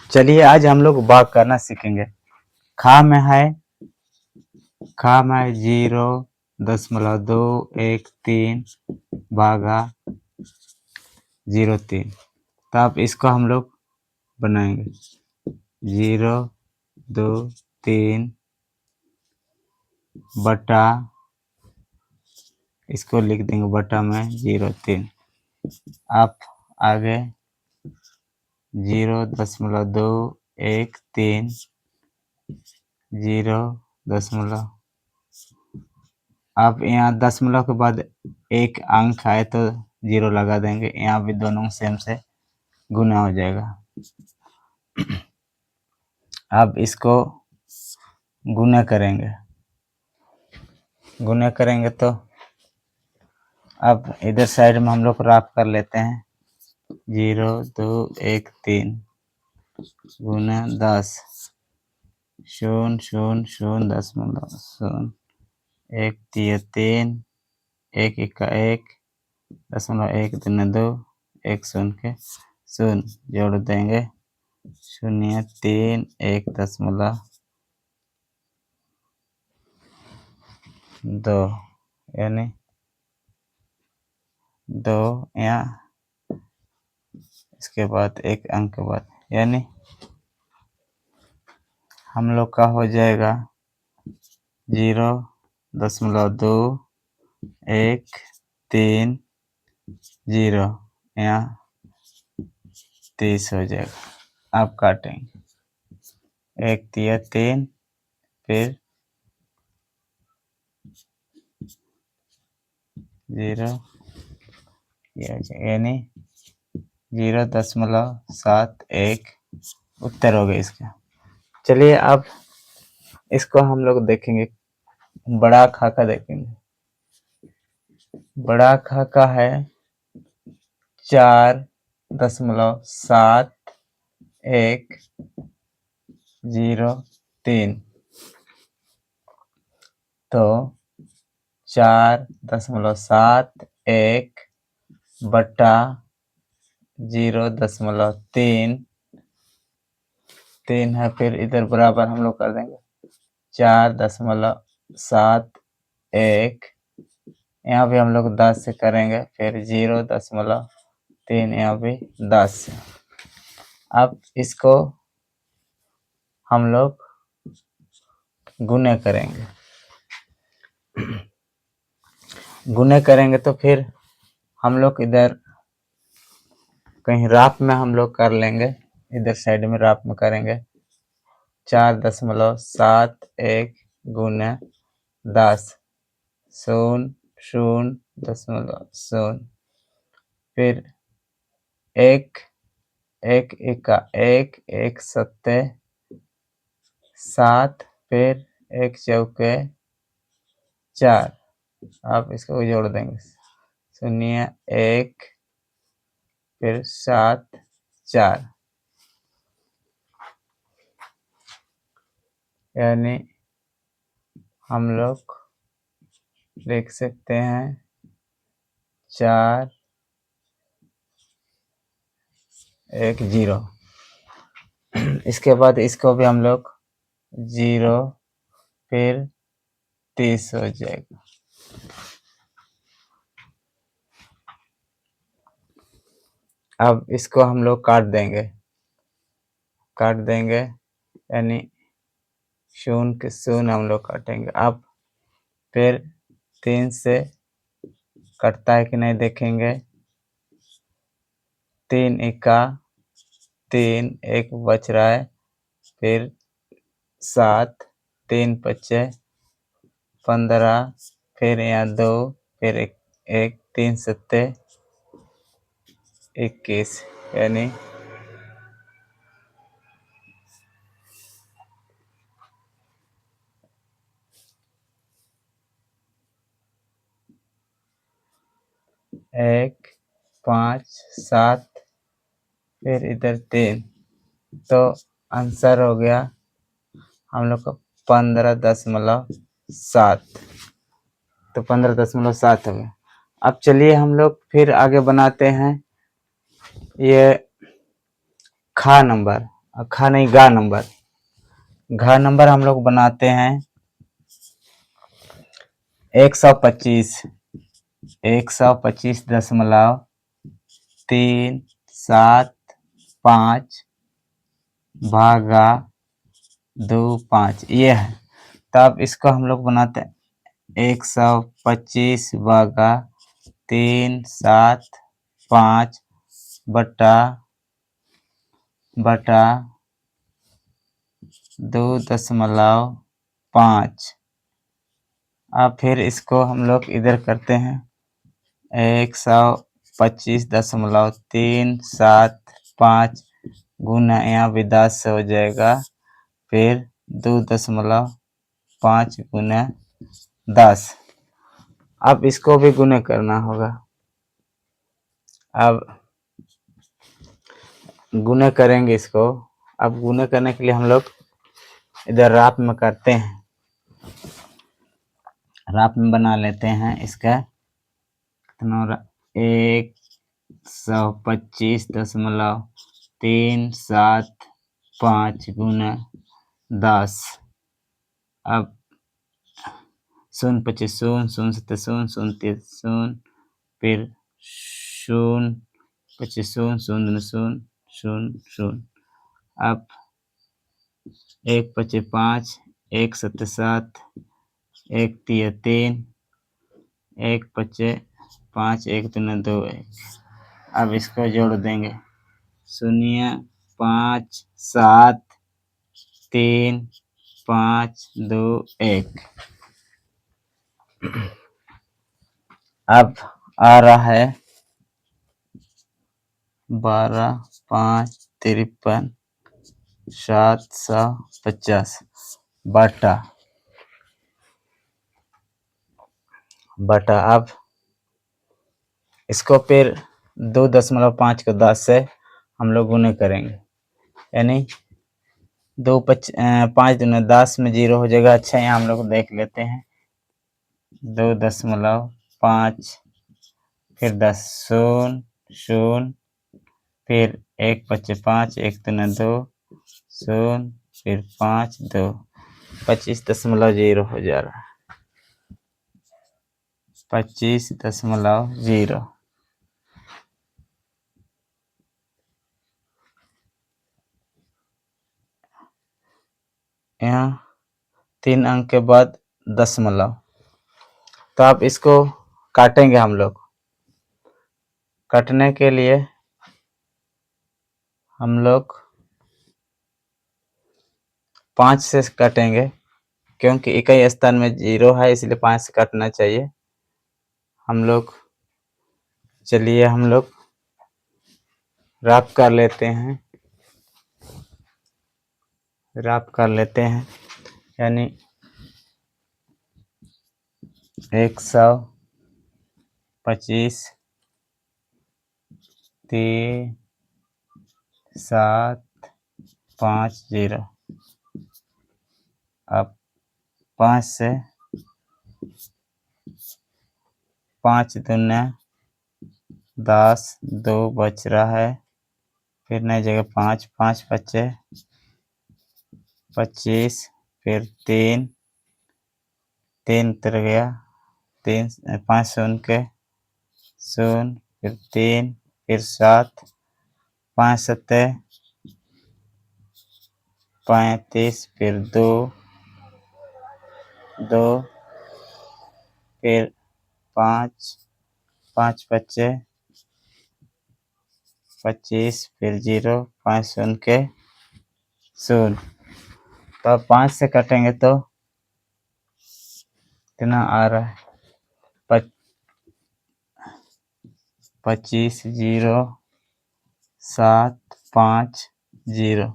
चलिए आज हम लोग भाग करना सीखेंगे। खा में है 0.213 भागा 0.3। तो अब इसको हम लोग बनाएंगे 0.2 3 बटा, इसको लिख देंगे बटा में 0.3। अब आगे 0.213 0. अब यहाँ दशमलव के बाद एक अंक आए तो 0 लगा देंगे। यहाँ भी दोनों सेम से गुना हो जाएगा। अब इसको गुना करेंगे तो अब इधर साइड में हम लोग रफ कर लेते हैं 0.213 गुना 10 0.000 1 3 3 1 1 1.1 2 2 1 0 के 0 जोड़ देंगे 0 3 1.2 यानी 2 यहाँ इसके बाद एक अंक के बाद यानी हम लोग का हो जाएगा 0.213 0 यहाँ 30 हो जाएगा। अब काटेंगे 1 3 3 फिर 0 यानी 0.71 उत्तर हो गया इसका। चलिए अब इसको हम लोग देखेंगे, बड़ा खाका देखेंगे। बड़ा खाका है 4.7103 तो 4.71 बटा 0.3 है। फिर इधर बराबर हम लोग कर देंगे 4.71 यहाँ भी हम लोग 10 से करेंगे, फिर 0.3 यहाँ भी 10 से। अब इसको हम लोग गुने करेंगे तो फिर हम लोग इधर कहीं राफ में हम लोग कर लेंगे, इधर साइड में राफ में करेंगे 4.71 गुने 10 0.0 फिर 1 1 1 1 7 7 फिर 1 चौके 4। आप इसको जोड़ देंगे 0 1 फिर 7 4 यानी हम लोग लिख सकते हैं 4 1 0। इसके बाद इसको भी हम लोग 0 फिर 30 हो जाएगा। अब इसको हम लोग काट देंगे यानी 0 के 0 हम लोग काटेंगे। अब फिर 3 से कटता है कि नहीं देखेंगे, 3 एका 3 1 बच रहा है, फिर 7 3 पच्चे 15 फिर यहाँ 2 फिर 1 3 सत्ते 21 यानी 1 5 7 फिर इधर 3 तो आंसर हो गया हम लोग का 15.7। तो 15.7 हो गया। अब चलिए हम लोग फिर आगे बनाते हैं ये खा नंबर। खा नहीं, घ नंबर, घ नंबर हम लोग बनाते हैं 125, 125.375 भागा 25 ये है। तब इसको हम लोग बनाते हैं 125 भागा 375 बटा 2.5। अब फिर इसको हम लोग इधर करते हैं 125.375 गुना, यहाँ भी 10 हो जाएगा, फिर 2.5 गुना 10। अब इसको भी गुना करना होगा। अब गुना करेंगे इसको। अब गुना करने के लिए हम लोग इधर राप में करते हैं, राप में बना लेते हैं इसका कितना, 125.375 गुना 10। अब 0 25 0 0 7 0 0 3 0, फिर 0 25 0 0 0 0 0। अब 1 25 5, 1 7 7, 1 3 3, 1 25 5, 1 3 2 1। अब इसको जोड़ देंगे 0 5 7 3 5 2 1। अब आ रहा है 12 5 53 750 बटा अब इसको फिर 2.5 को 10 से हम लोग गुने करेंगे, यानी 5 दूना 10 में 0 हो जाएगा। अच्छा, यहाँ हम लोग देख लेते हैं 2.5, फिर 10 0 0, फिर 1 25 5, 1 दूना 2 0, फिर 5 2, 25.0 हो जा रहा है, 25.0। यहाँ 3 अंक के बाद दशमलव। तो अब इसको काटेंगे हम लोग। काटने के लिए हम लोग 5 से काटेंगे, क्योंकि इकाई स्थान में 0 है, इसलिए 5 से काटना चाहिए हम लोग। चलिए हम लोग राप कर लेते हैं, यानी 125 3 7 5 0। अब 5 से 5 दूना 10, 2 बच रहा है, फिर नई जगह 5 5 बचे 25, फिर 3 उतर गया, 3 5 शून्य के 0, फिर 3, फिर 7, 5 7 35, फिर 2 2, फिर 5 5 बचे 25, फिर 0 5 शून्य के 0। तो 5 से कटेंगे तो कितना आ रहा है, 25 0 7 5 0।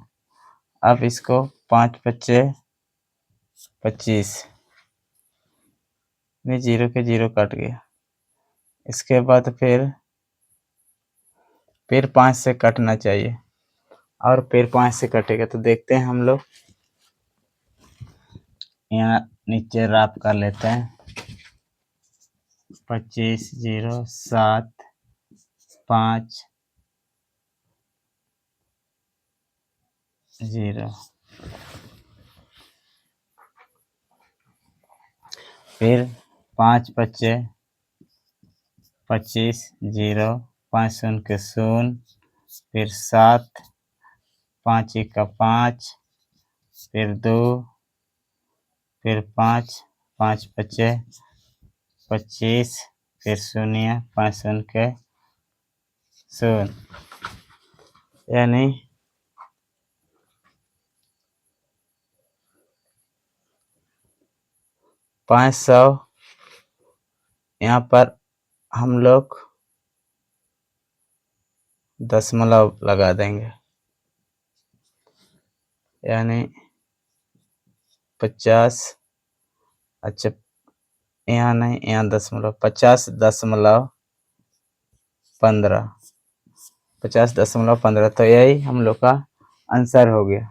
अब इसको 5 बचे 25 में 0 के 0 कट गया। इसके बाद फिर 5 से कटना चाहिए, और फिर 5 से कटेगा। तो देखते हैं हम लोग, यहाँ नीचे राप कर लेते हैं 25 0 7 5 0। फिर 5 पच्चे 25, 0, 5 शून्य के शून्य, फिर 7, 5 एका 5, फिर 2, फिर 5, 5 पच्चे 25, फिर शून्य, 5 शून्य के शून्य, यानी 500। यहाँ पर हम लोग दशमलव लगा देंगे, यानी 50। अच्छा, यहाँ नहीं, यहाँ दशमलव, 50.15, 50.15। तो यही हम लोग का आंसर हो गया।